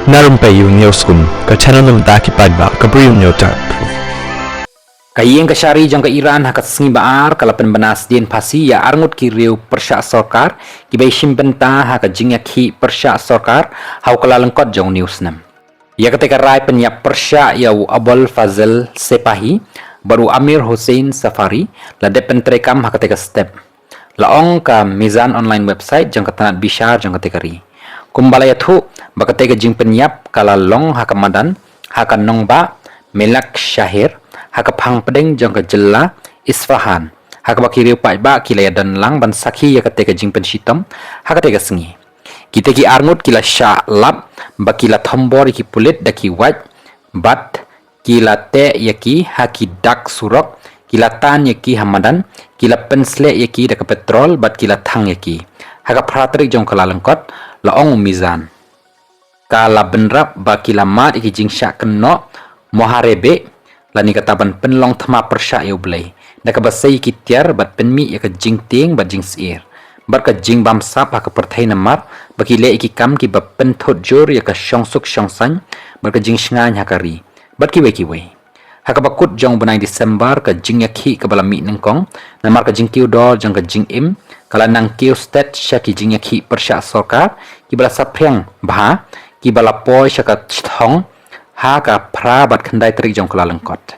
Narumpayu Newskum, ka channel ng Daki Padba, ka Brium Newtar. Kayeng kasyari jang ka Iran hakat sengi baar kalapan banas din pasi ya arngut ki riu persya sorkar ki bay shimbenta hakat jingya ki persya sorkar hau kalalengkot jang news nam. Ya ketika rai penyap persya ya Abul Fazl Sepahi baru Amir Hussein Safari la depen terekam hakat teka step. Laong ka Mizan online website jang katanat bishar jang ketika ri. Kumbalaya tu bakatega jing penyap kalalong hakamadan hakan nongba melak syahir hakapang pedeng jang kejela Isfahan hakabakiri upai ba kilaya dan lang ban sakhi ya kateka jing penshitam hakatega sengi kita ki arngut kila sya lap bakila thombor ki pulit daki waj bat kila te yaki haki dak surok kila tan yaki hamadan kila pensle yaki dak petrol bat kila thang yaki hakapratrik jong kalalengkot laong mizan kala benrap bakila mat iki jing sya keno moharebe lani kataban penlong thama persya eu blai daka basai kitiar bat penmi ya ka jing ting bat jing sir bat ka jing bam sap ha ka perthai namar baki le iki kam ki ba pen thot jor ya ka shongsuk shongsang bat ka jing shngan ha kari bat ki we ha ka bakut jong bunai Desember ka jing ya ki ka bala mi nengkong namar ka jing kiu dol jang ka jing im kala nang kiu stat syaki jing ya ki persya sorkar ki bala sapreng bha ki bala poi syaka thong ha ka pra bat khandai trik jong kala lengkot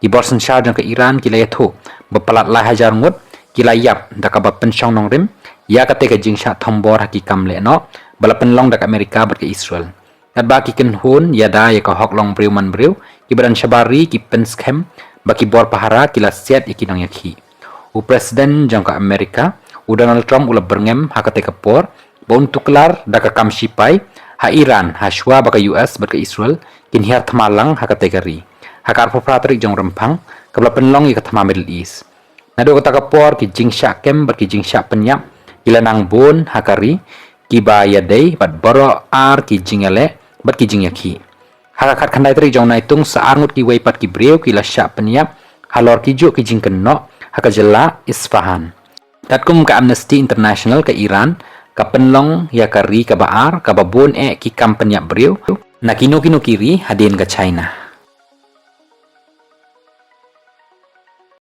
ki borsen sha jong ka Iran ki layathu bapalat la hajar ngut ki layap daka ba pensyong nong rim ya ka te ka jing sha thombor ha ki kam le no bala penlong dak Amerika bat ka Israel at ba ki ken hun ya da ya ka hok long briu man briu ki badan shabari ki penskem ba ki bor pahara ki la siat ki nang yakhi u presiden jong ka Amerika u Donald Trump ula berngem ha ka te ka por bon tuklar daka kam sipai ha Iran ha shwa ba ka US bat ka Israel kin hiar thamalang ha ka te ka ri hakar popratrik jong rempang kabla penlong i ka thama Middle East nado ka por ki jing sha kem bat ki jing sha penyap kila nang bon hakari ki ba ya dei bat boro ar ki jingale bat ki jing yakhi hakakat khandai trik jong naitung sa arngut ki wei pat ki breu ki la sha penyap halor ki jo ki jing kenno hakajela Isfahan tatkum ka Amnesty International ka Iran ka penlong ya kari ka baar ka babon ki kam penyap breu na kino kiri hadin ka China